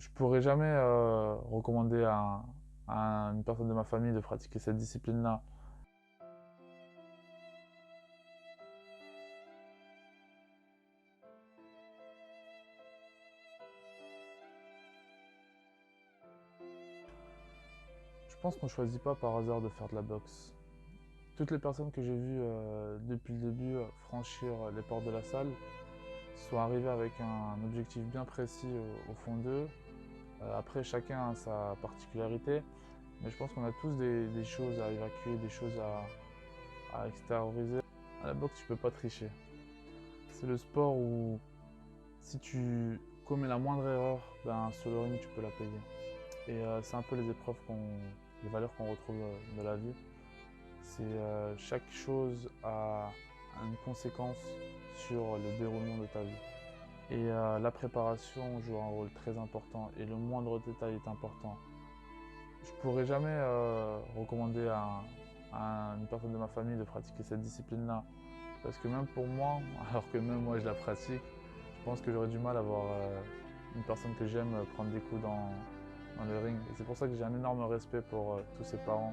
Je pourrais jamais recommander à une personne de ma famille de pratiquer cette discipline-là. Je pense qu'on ne choisit pas par hasard de faire de la boxe. Toutes les personnes que j'ai vues depuis le début franchir les portes de la salle sont arrivées avec un objectif bien précis au fond d'eux. Après, chacun a sa particularité, mais je pense qu'on a tous des choses à évacuer, des choses à extérioriser. À la boxe, tu peux pas tricher. C'est le sport où si tu commets la moindre erreur, ben, sur le ring, tu peux la payer. Et c'est un peu les valeurs qu'on retrouve de la vie. C'est chaque chose a une conséquence sur le déroulement de ta vie. Et la préparation joue un rôle très important et le moindre détail est important. Je pourrais jamais recommander à une personne de ma famille de pratiquer cette discipline-là. Parce que même pour moi, alors que même moi je la pratique, je pense que j'aurais du mal à voir une personne que j'aime prendre des coups dans le ring. Et c'est pour ça que j'ai un énorme respect pour tous ses parents,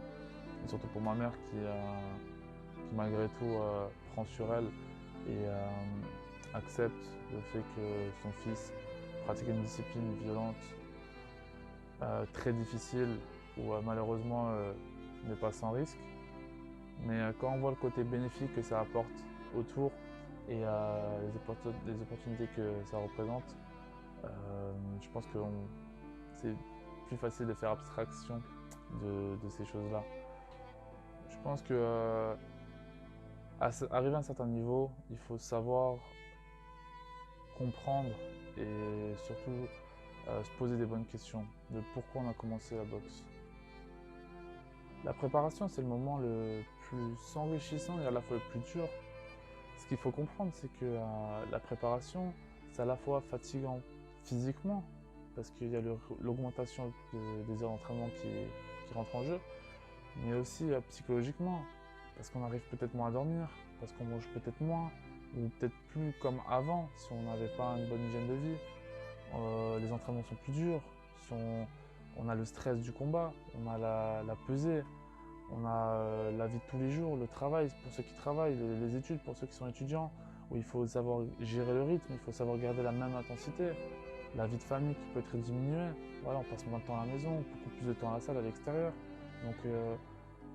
et surtout pour ma mère qui malgré tout prend sur elle et accepte le fait que son fils pratique une discipline violente, très difficile, où malheureusement n'est pas sans risque. Mais quand on voit le côté bénéfique que ça apporte autour et les opportunités que ça représente, je pense que c'est plus facile de faire abstraction de ces choses-là. Je pense que arriver à un certain niveau, il faut savoir comprendre et surtout se poser des bonnes questions de pourquoi on a commencé la boxe. La préparation, c'est le moment le plus enrichissant et à la fois le plus dur. Ce qu'il faut comprendre, c'est que la préparation, c'est à la fois fatigant physiquement, parce qu'il y a l'augmentation des heures d'entraînement qui rentre en jeu, mais aussi psychologiquement, parce qu'on arrive peut-être moins à dormir, parce qu'on mange peut-être moins, ou peut-être plus comme avant, si on n'avait pas une bonne hygiène de vie. Les entraînements sont plus durs, on a le stress du combat, on a la pesée, on a la vie de tous les jours, le travail pour ceux qui travaillent, les études pour ceux qui sont étudiants, où il faut savoir gérer le rythme, il faut savoir garder la même intensité. La vie de famille qui peut être diminuée. Voilà, on passe moins de temps à la maison, beaucoup plus de temps à la salle, à l'extérieur. Donc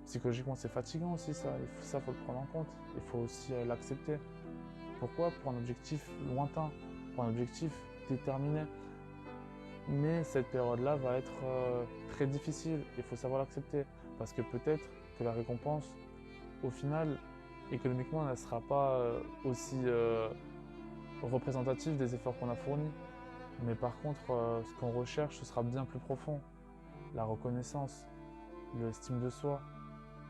psychologiquement c'est fatigant aussi ça, ça faut le prendre en compte. Il faut aussi l'accepter. Pourquoi? Pour un objectif lointain, pour un objectif déterminé. Mais cette période-là va être très difficile, il faut savoir l'accepter. Parce que peut-être que la récompense, au final, économiquement, elle ne sera pas aussi représentative des efforts qu'on a fournis. Mais par contre, ce qu'on recherche, ce sera bien plus profond. La reconnaissance, l'estime de soi,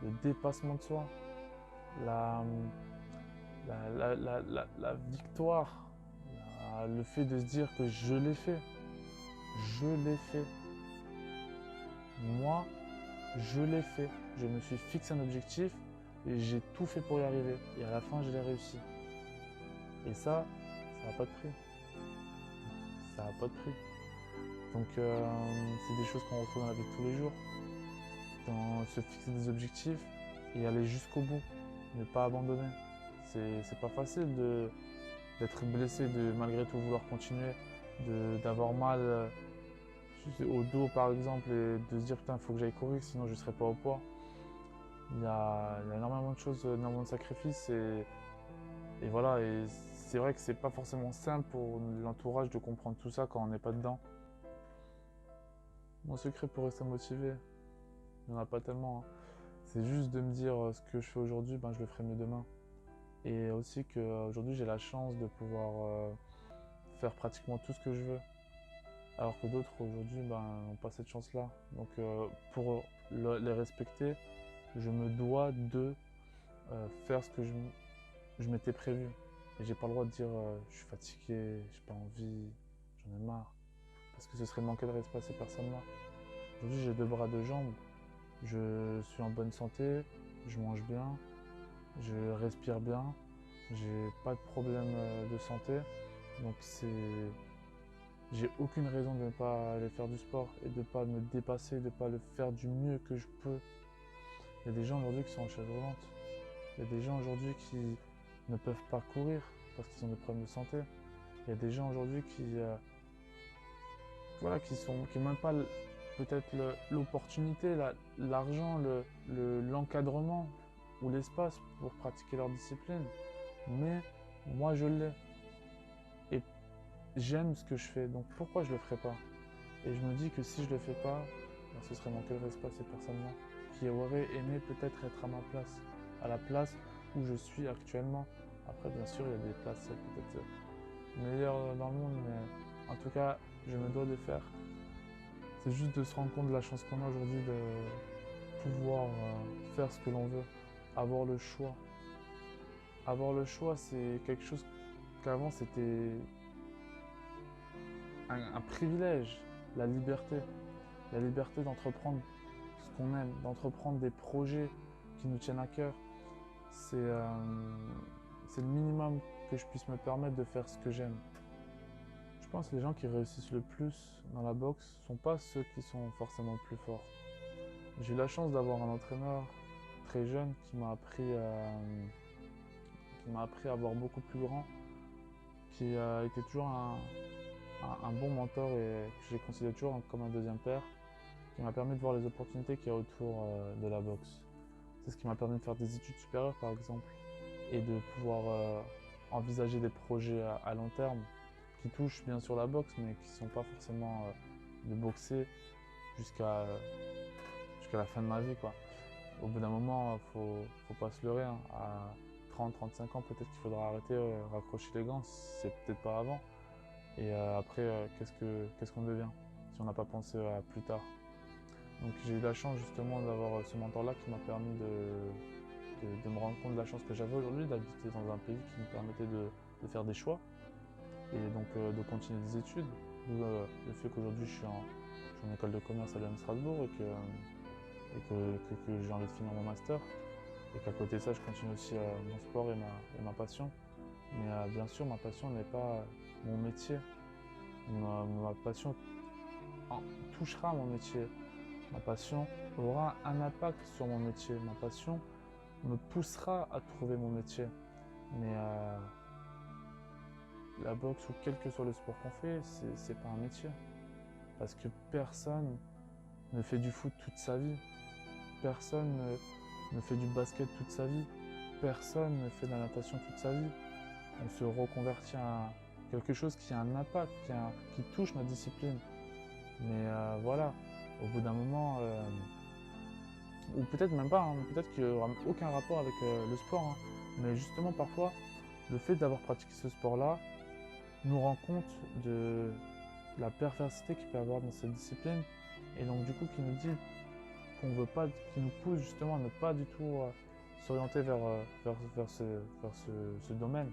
le dépassement de soi, la, la victoire, le fait de se dire que je l'ai fait. Je l'ai fait. Moi, je l'ai fait. Je me suis fixé un objectif et j'ai tout fait pour y arriver. Et à la fin, je l'ai réussi. Et ça n'a pas de prix. Ça n'a pas de prix. Donc, c'est des choses qu'on retrouve dans la vie de tous les jours. Dans se fixer des objectifs et aller jusqu'au bout. Ne pas abandonner. C'est pas facile d'être blessé, de malgré tout vouloir continuer, d'avoir mal au dos par exemple et de se dire putain, il faut que j'aille courir sinon je ne serai pas au poids. Il y a énormément de choses, énormément de sacrifices et voilà. Et c'est vrai que c'est pas forcément simple pour l'entourage de comprendre tout ça quand on n'est pas dedans. Mon secret pour rester motivé, il n'y en a pas tellement, hein. C'est juste de me dire ce que je fais aujourd'hui, ben, je le ferai mieux demain. Et aussi qu'aujourd'hui j'ai la chance de pouvoir faire pratiquement tout ce que je veux. Alors que d'autres aujourd'hui ben, n'ont pas cette chance-là. Donc pour les respecter, je me dois de faire ce que je m'étais prévu. Et j'ai pas le droit de dire je suis fatigué, j'ai pas envie, j'en ai marre. Parce que ce serait manquer de respect à ces personnes-là. Aujourd'hui j'ai deux bras, deux jambes, je suis en bonne santé, je mange bien, je respire bien, j'ai pas de problème de santé. Donc j'ai aucune raison de ne pas aller faire du sport et de ne pas me dépasser, de ne pas le faire du mieux que je peux. Il y a des gens aujourd'hui qui sont en chaise roulante. Il y a des gens aujourd'hui qui ne peuvent pas courir parce qu'ils ont des problèmes de santé. Il y a des gens aujourd'hui voilà, qui n'ont même pas peut-être l'opportunité, l'argent, l'encadrement ou l'espace pour pratiquer leur discipline. Mais moi, je l'ai. Et j'aime ce que je fais, donc pourquoi je le ferais pas? Et je me dis que si je le fais pas, ben, ce serait manquer de respect à ces personnes-là qui auraient aimé peut-être être à ma place, à la place où je suis actuellement. Après, bien sûr, il y a des places peut-être meilleures dans le monde, mais en tout cas, je me dois de faire. C'est juste de se rendre compte de la chance qu'on a aujourd'hui de pouvoir faire ce que l'on veut, avoir le choix. Avoir le choix, c'est quelque chose qu'avant c'était un privilège, la liberté. La liberté d'entreprendre ce qu'on aime, d'entreprendre des projets qui nous tiennent à cœur. C'est le minimum que je puisse me permettre de faire ce que j'aime. Je pense que les gens qui réussissent le plus dans la boxe ne sont pas ceux qui sont forcément le plus forts. J'ai eu la chance d'avoir un entraîneur très jeune qui m'a appris à voir beaucoup plus grand, qui a été toujours un bon mentor et que j'ai considéré toujours comme un deuxième père, qui m'a permis de voir les opportunités qu'il y a autour de la boxe. C'est ce qui m'a permis de faire des études supérieures par exemple et de pouvoir envisager des projets à long terme qui touchent bien sûr la boxe mais qui ne sont pas forcément de boxer jusqu'à la fin de ma vie, quoi. Au bout d'un moment, faut pas se leurrer, hein. À 30-35 ans, peut-être qu'il faudra arrêter, raccrocher les gants, c'est peut-être pas avant. Et après, qu'est-ce qu'on devient si on n'a pas pensé à plus tard. Donc j'ai eu la chance justement d'avoir ce mentor-là qui m'a permis de me rendre compte de la chance que j'avais aujourd'hui d'habiter dans un pays qui me permettait de faire des choix et donc de continuer des études. D'où le fait qu'aujourd'hui je suis en école de commerce à l'UM Strasbourg et que j'ai envie de finir mon master. Et qu'à côté de ça, je continue aussi mon sport et ma passion. Mais bien sûr, ma passion n'est pas mon métier. Ma passion touchera mon métier. Ma passion aura un impact sur mon métier. Ma passion me poussera à trouver mon métier. Mais la boxe ou quel que soit le sport qu'on fait, c'est pas un métier. Parce que personne ne fait du foot toute sa vie. Personne ne fait du basket toute sa vie. Personne ne fait de la natation toute sa vie. On se reconvertit à quelque chose qui a un impact, qui touche notre discipline. Mais voilà, au bout d'un moment, ou peut-être même pas, hein, peut-être qu'il n'y aura aucun rapport avec le sport, hein, mais justement parfois, le fait d'avoir pratiqué ce sport-là nous rend compte de la perversité qu'il peut y avoir dans cette discipline, et donc du coup qui nous dit qu'on veut pas, qui nous pousse justement à ne pas du tout s'orienter vers ce domaine.